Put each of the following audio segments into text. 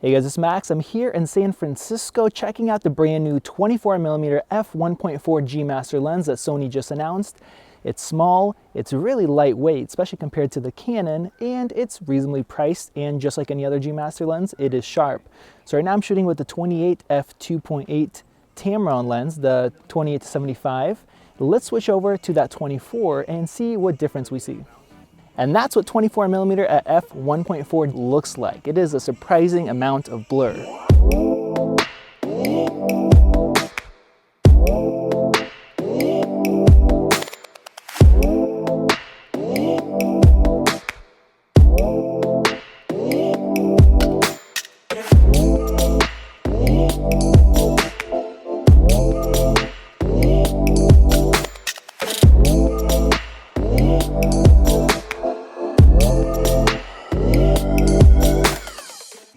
Hey guys, it's Max. I'm here in San Francisco checking out the brand new 24mm f1.4 G Master lens that Sony just announced. It's small, it's really lightweight, especially compared to the Canon, and it's reasonably priced, and just like any other G Master lens, it is sharp. So right now I'm shooting with the 28 f2.8 Tamron lens, the 28-75. Let's switch over to that 24 and see what difference we see. And that's what 24mm at f1.4 looks like. It is a surprising amount of blur.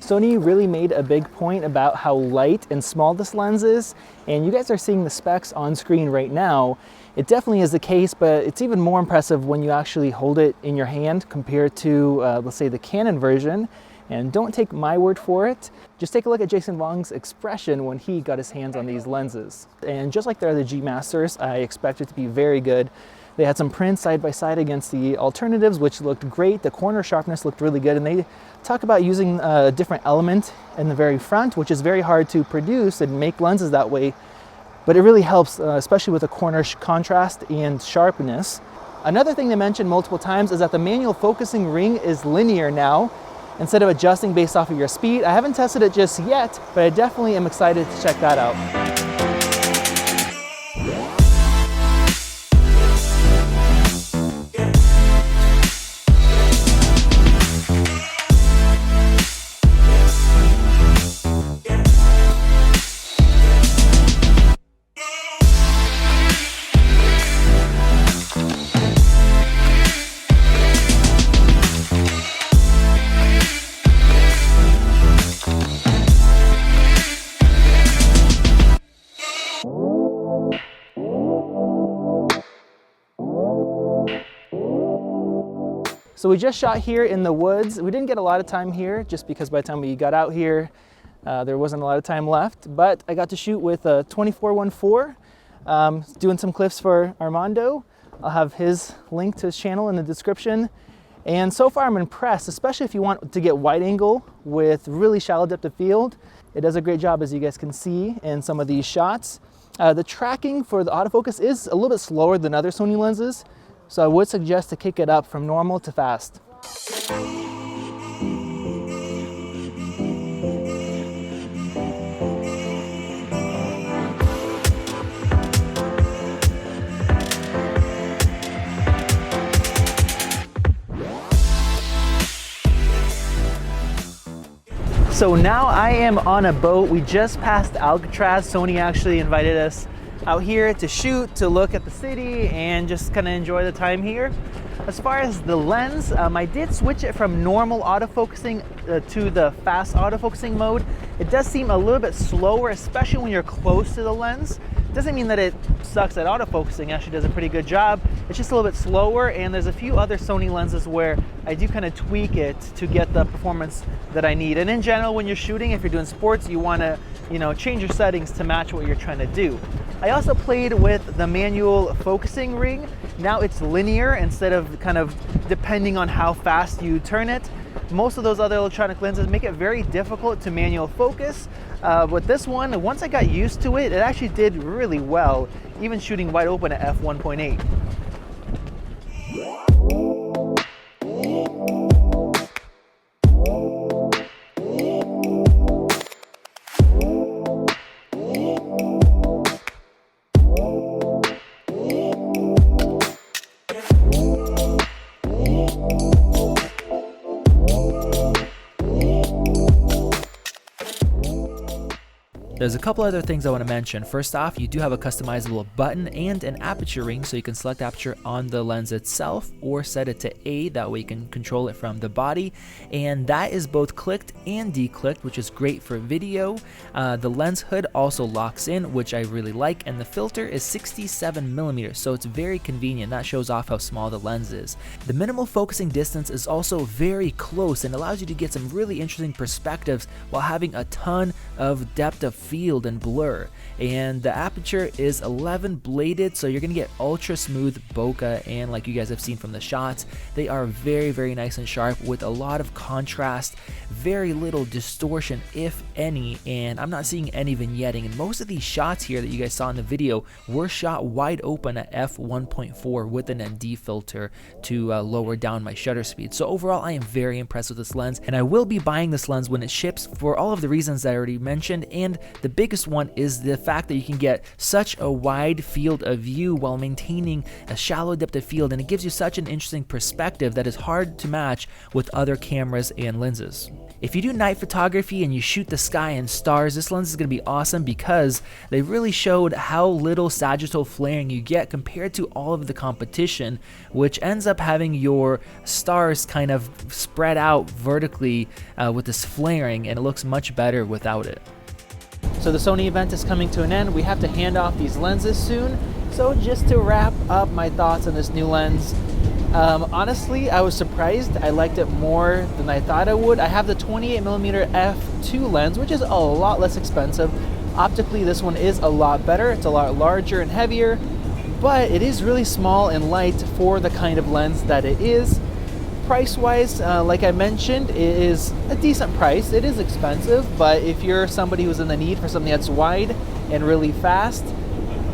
Sony really made a big point about how light and small this lens is, and you guys are seeing the specs on screen right now. It definitely is the case, but it's even more impressive when you actually hold it in your hand compared to, let's say, the Canon version. And don't take my word for it. Just take a look at Jason Wong's expression when he got his hands on these lenses. And just like the other G Masters, I expect it to be very good. They had some prints side by side against the alternatives, which looked great. The corner sharpness looked really good, and they talk about using a different element in the very front, which is very hard to produce and make lenses that way, but it really helps, especially with the corner contrast and sharpness. Another thing they mentioned multiple times is that the manual focusing ring is linear now, instead of adjusting based off of your speed. I haven't tested it just yet, but I definitely am excited to check that out. So we just shot here in the woods. We didn't get a lot of time here just because by the time we got out here, there wasn't a lot of time left, but I got to shoot with a 24-1.4, doing some clips for Armando. I'll have his link to his channel in the description. And so far I'm impressed, especially if you want to get wide angle with really shallow depth of field. It does a great job, as you guys can see in some of these shots. The tracking for the autofocus is a little bit slower than other Sony lenses, so I would suggest to kick it up from normal to fast. So now I am on a boat. We just passed Alcatraz. Sony actually invited us out here to shoot, to look at the city, and just kind of enjoy the time here. As far as the lens, I did switch it from normal autofocusing to the fast autofocusing mode. It does seem a little bit slower, especially when you're close to the lens. Doesn't mean that it sucks at autofocusing, it actually does a pretty good job. It's just a little bit slower, and there's a few other Sony lenses where I do kind of tweak it to get the performance that I need. And in general, when you're shooting, if you're doing sports, you want to, change your settings to match what you're trying to do. I also played with the manual focusing ring. Now it's linear instead of kind of depending on how fast you turn it. Most of those other electronic lenses make it very difficult to manual focus. With this one, once I got used to it, it actually did really well, even shooting wide open at f1.8. There's a couple other things I want to mention. First off, you do have a customizable button and an aperture ring, so you can select aperture on the lens itself or set it to A, that way you can control it from the body, and that is both clicked and declicked, which is great for video. The lens hood also locks in, which I really like, and the filter is 67 millimeters, so it's very convenient. That shows off how small the lens is. The minimal focusing distance is also very close and allows you to get some really interesting perspectives while having a ton of depth of field and blur. And the aperture is 11 bladed, so you're gonna get ultra smooth bokeh, and like you guys have seen from the shots, they are very nice and sharp with a lot of contrast, very little distortion if any, and I'm not seeing any vignetting. And most of these shots here that you guys saw in the video were shot wide open at f1.4 with an ND filter to lower down my shutter speed. So overall, I am very impressed with this lens, and I will be buying this lens when it ships for all of the reasons that I already mentioned. And the biggest one is the fact that you can get such a wide field of view while maintaining a shallow depth of field, and it gives you such an interesting perspective that is hard to match with other cameras and lenses. If you do night photography and you shoot the sky and stars, this lens is going to be awesome because they really showed how little sagittal flaring you get compared to all of the competition, which ends up having your stars kind of spread out vertically with this flaring, and it looks much better without it. So the Sony event is coming to an end. We have to hand off these lenses soon. So just to wrap up my thoughts on this new lens, honestly, I was surprised. I liked it more than I thought I would. I have the 28mm f2 lens, which is a lot less expensive. Optically, this one is a lot better. It's a lot larger and heavier, but it is really small and light for the kind of lens that it is. Price-wise, like I mentioned, it is a decent price. It is expensive, but if you're somebody who's in the need for something that's wide and really fast,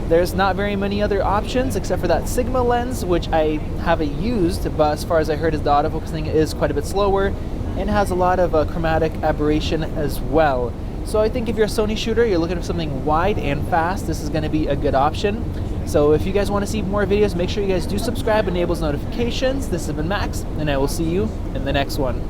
there's not very many other options except for that Sigma lens, which I haven't used, but as far as I heard, the autofocusing is quite a bit slower and has a lot of chromatic aberration as well. So I think if you're a Sony shooter, you're looking for something wide and fast, this is going to be a good option. So if you guys want to see more videos, make sure you guys do subscribe, enables notifications. This has been Max, and I will see you in the next one.